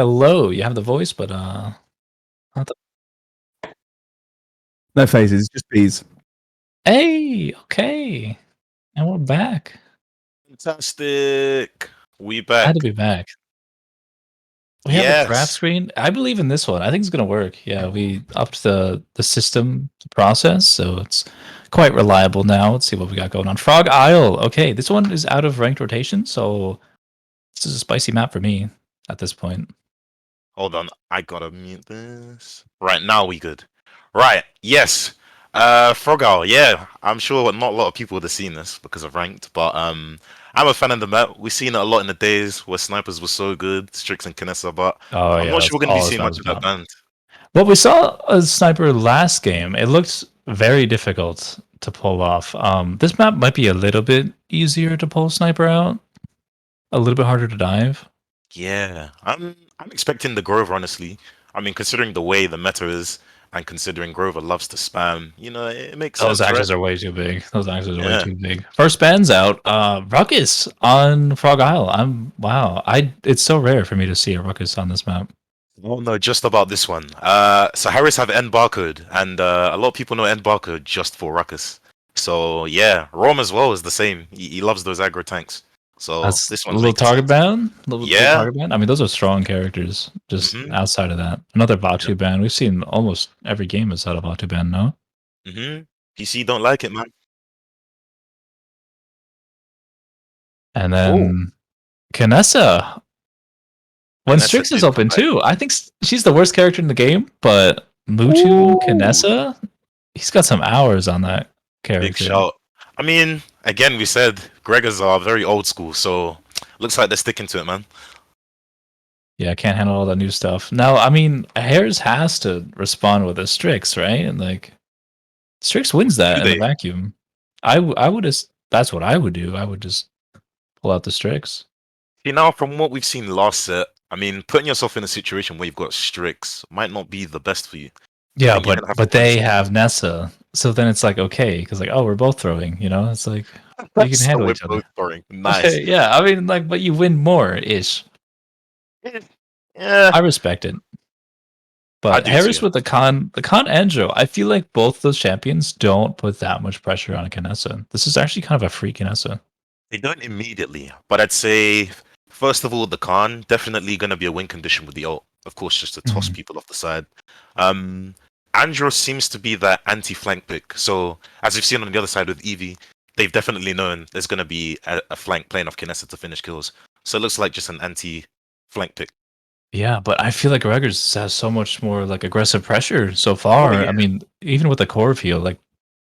Hello, you have the voice, but not the... No phases, just bees. Hey, okay, and we're back. Fantastic. We Glad to back. be back. We have a draft Yes. screen. I believe in this one. I think it's gonna work. Yeah, we upped the system process, so it's quite reliable now. Let's see what we got going on. Frog Isle. Okay, this one is out of ranked rotation, so this is a spicy map for me at this point. Hold on. I gotta mute this. Right, now we good. Right, yes. Frog Owl, yeah. I'm sure not a lot of people would have seen this because of ranked, but I'm a fan of the map. We've seen it a lot in the days where snipers were so good, Strix and Kinessa, but Oh I'm yeah, not sure that's we're gonna be all this seeing map much is of that about. band. Well, we saw a sniper last game. It looked very difficult to pull off. This map might be a little bit easier to pull sniper out, a little bit harder to dive. Yeah. I'm expecting the Grover, honestly. I mean, considering the way the meta is and considering Grover loves to spam, it makes Those sense, right? axes are way too big. Those axes are way Yeah. too big. First band's out. Ruckus on Frog Isle. Wow. It's so rare for me to see a Ruckus on this map. Oh no, just about this one. So Harris have end barcode, and a lot of people know end barcode just for Ruckus. So yeah, Rom as well is the same. He loves those aggro tanks. So That's this a one's little making target sense. ban. Little Yeah. target ban. I mean, those are strong characters. Just Mhm. outside of that, another Vatu Yep. ban. We've seen almost every game is out of Vatu ban. No. Mhm. PC don't like it, man. And Oh, then Kinessa. When Vanessa Strix is did come open back. too, I think she's the worst character in the game. But Mutu Ooh, Kinessa, he's got some hours on that big character. shout. I mean, again, we said Gregorz are very old school, so looks like they're sticking to it, man. Yeah, can't handle all that new stuff. Now, I mean, Hares has to respond with a Strix, right? And like, Strix wins that Do in the they? vacuum. I would just, that's what I would do. I would just pull out the Strix. You know, from what we've seen last set, I mean, putting yourself in a situation where you've got Strix might not be the best for you. I Yeah, think you're gonna have to but find they something have else. Nessa, so then it's like okay, because like oh, we're both throwing. It's like you can So handle we're each other. both scoring. Nice. Okay, yeah, I mean like, but you win more ish. Yeah, I respect it. I But do Harris too. with the Con and Joe, I feel like both those champions don't put that much pressure on a Kinessa. This is actually kind of a free Kinessa. They don't immediately, but I'd say first of all, the Khan definitely gonna be a win condition with the ult. Of course, just to toss Mhm. people off the side. Um, Andros seems to be that anti-flank pick. So as we've seen on the other side with Eevee, they've definitely known there's gonna be a flank playing off Kinessa to finish kills. So it looks like just an anti-flank pick. Yeah, but I feel like Gregorz has so much more like aggressive pressure so Oh far. yeah. I mean, even with the Corv heal, like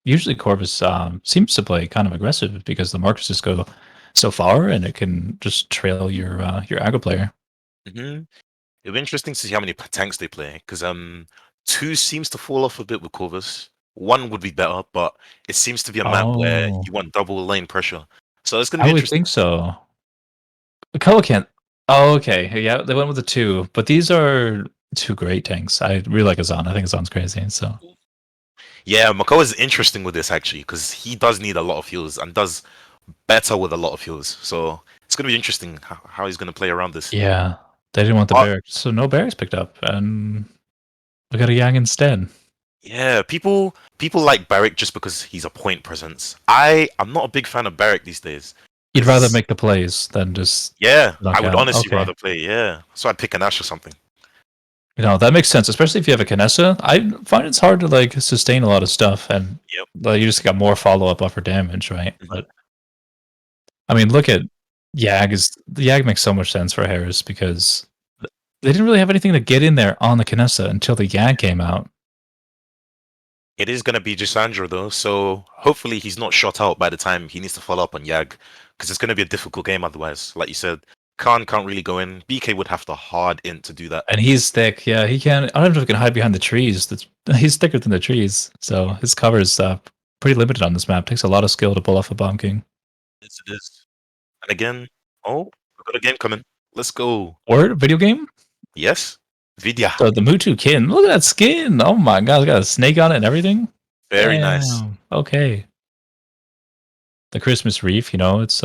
usually Corvus seems to play kind of aggressive because the marks just go so far and it can just trail your aggro player. Mm-hmm. It'll be interesting to see how many tanks they play because two seems to fall off a bit with Corvus. One would be better, but it seems to be a map where Oh, you want double lane pressure. So it's gonna I be would interesting. think so. Koa can't. Oh, okay. Yeah, they went with the two, but these are two great tanks. I really like Azan. I think Azan's crazy. So Yeah, Makoa is interesting with this actually because he does need a lot of heals and does better with a lot of heals. So it's gonna be interesting how he's gonna play around this. yeah, they didn't want the But barracks, so no barracks picked up, and we got a Yang instead. yeah, people like Barrick just because he's a point presence. I'm not a big fan of Barrick these days You'd rather because make the plays than just yeah, I knock would out. honestly Okay. rather play yeah. So I'd pick an Ash or something. That makes sense, especially if you have a Kinessa. I find it's hard to like sustain a lot of stuff, and Yep. you just got more follow up buffer damage, right? Mhm. But I mean, look at Yag. The Yag makes so much sense for Harris because they didn't really have anything to get in there on the Kinessa until the Yag came out. It is going to be Gisandra though, so hopefully he's not shot out by the time he needs to follow up on Yag, because it's going to be a difficult game otherwise. Like you said, Khan can't really go in. BK would have to hard int to do that. And he's thick. Yeah, he can. I don't know if he can hide behind the trees. He's thicker than the trees, so his cover is pretty limited on this map. Takes a lot of skill to pull off a Bomb King. Yes, it is. And again, oh, we got a game coming. Let's go. Or video game. Yes, Vidya. So the Mutu Kin. Look at that skin. Oh my god, it's got a snake on it and everything. Very nice. Damn. Okay. The Christmas Reef. It's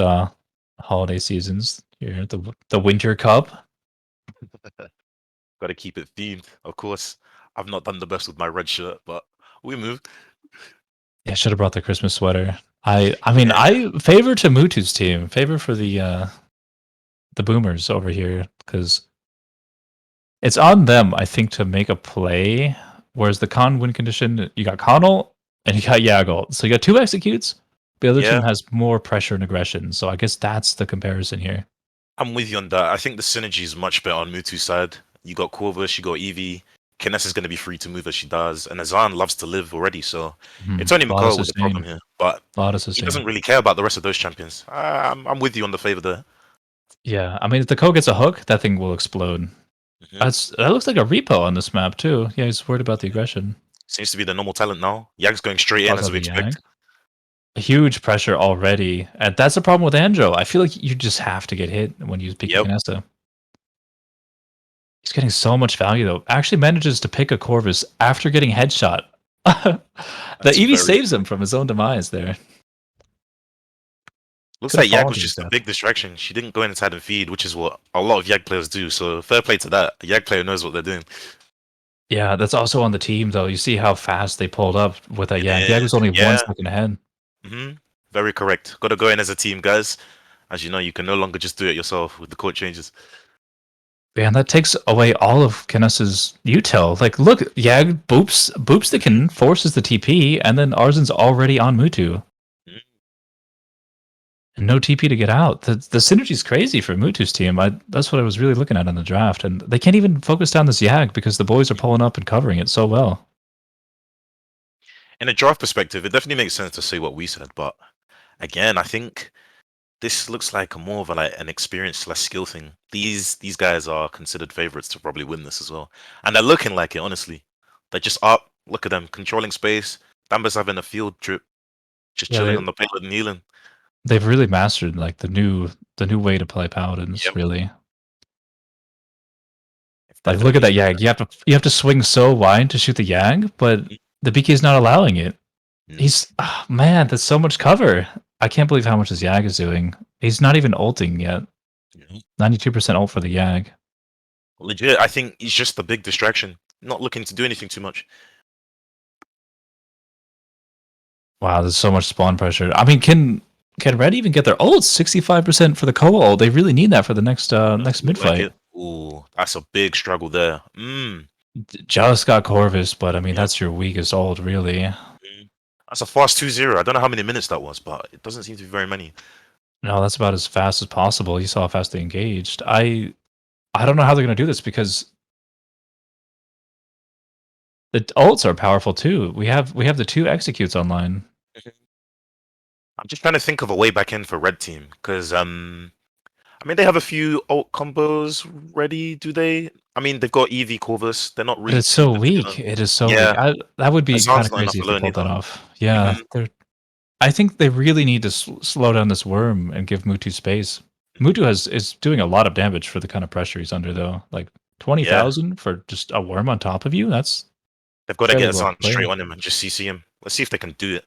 holiday seasons. Here, the Winter Cup. Got to keep it themed, of course. I've not done the best with my red shirt, but we move. Yeah, should have brought the Christmas sweater. I mean, Yeah, I favor to Mutu's team. Favor for the boomers over here because it's on them, I think, to make a play. Whereas the con win condition, you got Connell and you got Yago. So you got two executes. The other team yeah. has more pressure and aggression. So I guess that's the comparison here. I'm with you on that. I think the synergy is much better on Mutu's side. You got Corvus, you got Eevee. Kiness is going to be free to move as she does, and Azan loves to live already, so it's only A lot of Mako with the problem sustain. here. But A lot of he sustain. doesn't really care about the rest of those champions. I'm with you on the favor there. Yeah, I mean, if the Ko gets a hook, that thing will explode. Hmm. That looks like a repo on this map too. Yeah, he's worried about the aggression. Seems to be the normal talent now. Yag's going straight in Also as we the expect. Yang. Huge pressure already. And that's the problem with Andro. I feel like you just have to get hit when you pick Yep. Canesta. He's getting so much value though. Actually manages to pick a Corvus after getting headshot. The That's Eevee very saves him from his own demise there. Looks Could have like Yag fallen was to his just a death. big distraction. She didn't go inside and feed, which is what a lot of Yag players do. So fair play to that. A Yag player knows what they're doing. Yeah, that's also on the team though. You see how fast they pulled up with that It Yang. Yang was is. only one Yeah. second ahead. Very correct. Got to go in as a team, guys. As you know, you can no longer just do it yourself with the court changes. Man, that takes away all of Kines's util. Like, look, Yag boops the Kin, forces the TP, and then Arzen's already on Mutu. Mhm. And no TP to get out. The synergy's crazy for Mutu's team. That's what I was really looking at in the draft. And they can't even focus down this Yag because the boys are pulling up and covering it so well. In a draft perspective, it definitely makes sense to say what we said, but again, I think this looks like a more of a, like an experience less skill thing. These guys are considered favorites to probably win this as well, and they're looking like it. Honestly, they're just up. Look at them controlling space. Damba's having a field trip, just Yeah, chilling on the payload and healing. they've really mastered like the new way to play Paladins, Yep. really. Like look at Definitely. that Yag. You have to swing so wide to shoot the Yag, but the BK is not allowing it. He's man, that's so much cover. I can't believe how much this Yag is doing. He's not even ulting yet. 92% ult for the Yag. Legit, I think he's just a big distraction. Not looking to do anything too much. Wow, there's so much spawn pressure. I mean, can Red even get their ult? 65% for the Koa ult. They really need that for the next mid Like fight. it. Ooh, that's a big struggle there. Just got Corvus, but I mean that's your weakest ult, really. That's a fast 2-0. I don't know how many minutes that was, but it doesn't seem to be very many. No, that's about as fast as possible. You saw how fast they engaged. I don't know how they're gonna do this because the ults are powerful too. We have the two executes online. I'm just trying to think of a way back in for red team because I mean they have a few ult combos ready. Do they? I mean they've got Eevee Corvus. They're not But really it's so too weak. It is so weak. Yeah, That would be kind Azan's of not enough crazy if they alone pulled that either. off. Yeah, Mhm. I think they really need to slow down this worm and give Mutu space. Mutu is doing a lot of damage for the kind of pressure he's under, though. Like Yeah, 20,000 for just a worm on top of you. That's they've got to fairly get well Azan straight played. on him and just CC him. Let's see if they can do it.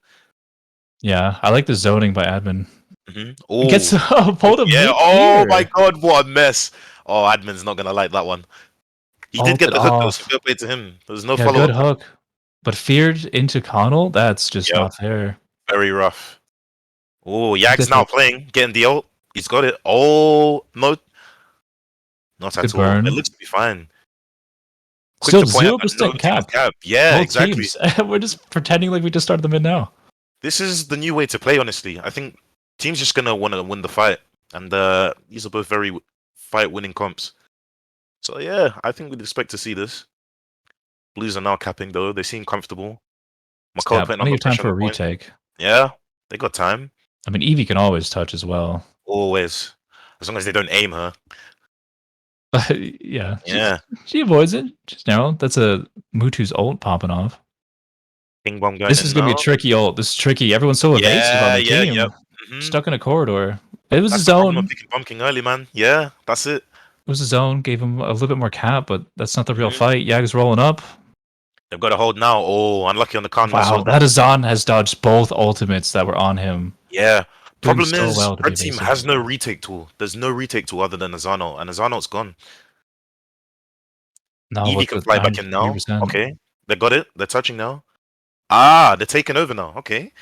Yeah, I like the zoning by admin. Gets Oh, pulled a yeah. mid Oh my fear. God, what a mess. Oh, admin's not gonna like that one. He did get Ulted the hook though, so off. fair play to him. There was no Yeah, follow good up. hook. But feared into Connell, that's just Yep, not fair. very rough. Oh, You Yag's get now the playing, getting the ult. He's got it. Oh, no, not good at all. It burn. looks to be fine. Quick Still to point out that no 0% team has cap. cap. Yeah, Both exactly. teams. We're just pretending like we just started the mid now. This is the new way to play, honestly. I think teams just gonna want to win the fight, and these are both very fight-winning comps. So yeah, I think we'd expect to see this. Blues are now capping though. They seem comfortable. McCullough Yeah, putting on plenty the of time pressure on for the a point. retake. Yeah, they got time. I mean, Eevee can always touch as well. Always. As long as they don't aim her. Yeah, Yeah. she avoids it. Just narrow. That's a Mutu's ult popping off. Ping bomb going This is in gonna be a now. tricky ult. This is tricky. Everyone's so evasive on Yeah, the yeah, yep. team. Stuck in a corridor. It was a That's the problem with zone. picking pumpkin early, man. Yeah, that's it. It was a zone. Gave him a little bit more cap, but that's not the real Mhm. fight. Yag's rolling up. They've got to hold now. Oh, unlucky on the Khan Wow, missile. that Azan has dodged both ultimates that were on him. Yeah. Doing Problem so is, well to be red team evasive. has no retake tool. There's no retake tool other than Azano, and Azano's gone. No, Eevee with can the fly back in now. 150%. Okay, they got it. They're touching now. Ah, they're taking over now. Okay.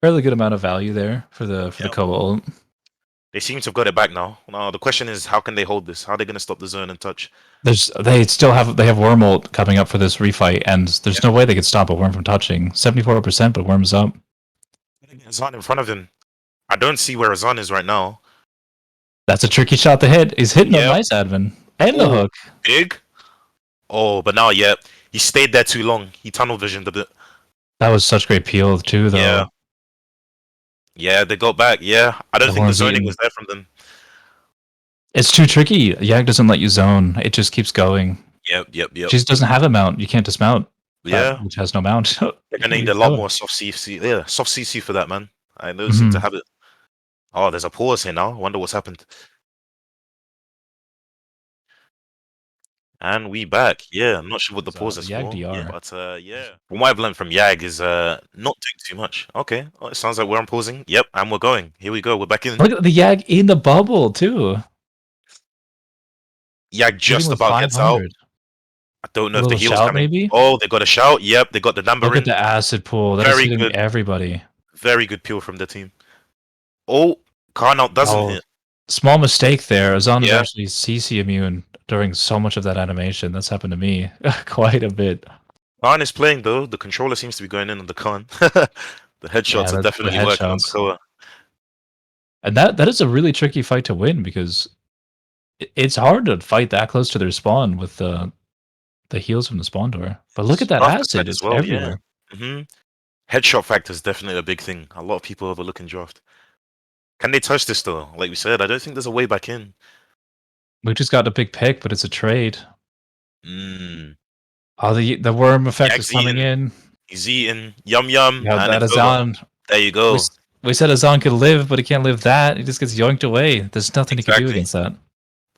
Fairly good amount of value there for the Yep. Cobalt. They seem to have got it back now. Now the question is, how can they hold this? How are they going to stop the zone and touch? They have Wormult coming up for this refight, and there's no way they could stop a Worm from touching. 74%, but Worm's up. Azan in front of him. I don't see where Azan is right now. That's a tricky shot to hit. He's hitting a Yep. nice admin. And the Oh, hook. big. Oh, but now, yeah, he stayed there too long. He tunnel visioned a bit. That was such great peel too, though. Yeah. Yeah, they got back. Yeah, I don't The think the Worm's zoning eating. was there from them. It's too tricky. Yag doesn't let you zone. It just keeps going. Yep. She just doesn't have a mount. You can't dismount. Yeah, Which has no mount. they're gonna need a lot more soft CC. Yeah, soft CC for that, man. I don't seem to have it. Oh, there's a pause here now. I wonder what's happened. And we back. Yeah, I'm not sure what the pause is Yag for. DR. Yeah, but yeah. From what I've learned from Yag is not doing too much. Okay. Oh, it sounds like we're unpausing. Yep, and we're going. Here we go. We're back in. Look at the Yag in the bubble too. Yag just with about gets out. 500. I don't know A if the little heal's shout, coming. maybe? Oh, they got a shout. Yep, they got the number Look in. at the acid pool. That is Very hitting good. everybody. Very good peel from the team. Oh, Carnot doesn't hit. Small mistake there. Azan is Yeah. actually CC immune during so much of that animation. That's happened to me quite a bit. Khan is playing though. The controller seems to be going in on the Khan. The headshots are definitely working on the Koa. And that is a really tricky fight to win because it's hard to fight that close to their spawn with the heals from the spawn door. But look at that Draft acid. as It's well, everywhere. yeah. Headshot factor is definitely a big thing. A lot of people overlooking draft. Can they touch this though? Like we said, I don't think there's a way back in. We just got a big pick, but it's a trade. Mm. Oh, the worm effect Yag's is coming in. He's eating. Yum yum. Yeah, And that it's Azan. over. There you go. We said Azan could live, but he can't live that. He just gets yoinked away. There's nothing he can do against that.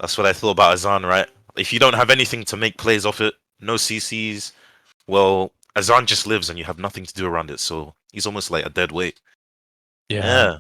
That's what I thought about Azan, right? If you don't have anything to make plays off it, no CCs, well, Azan just lives and you have nothing to do around it, so he's almost like a dead weight. Yeah.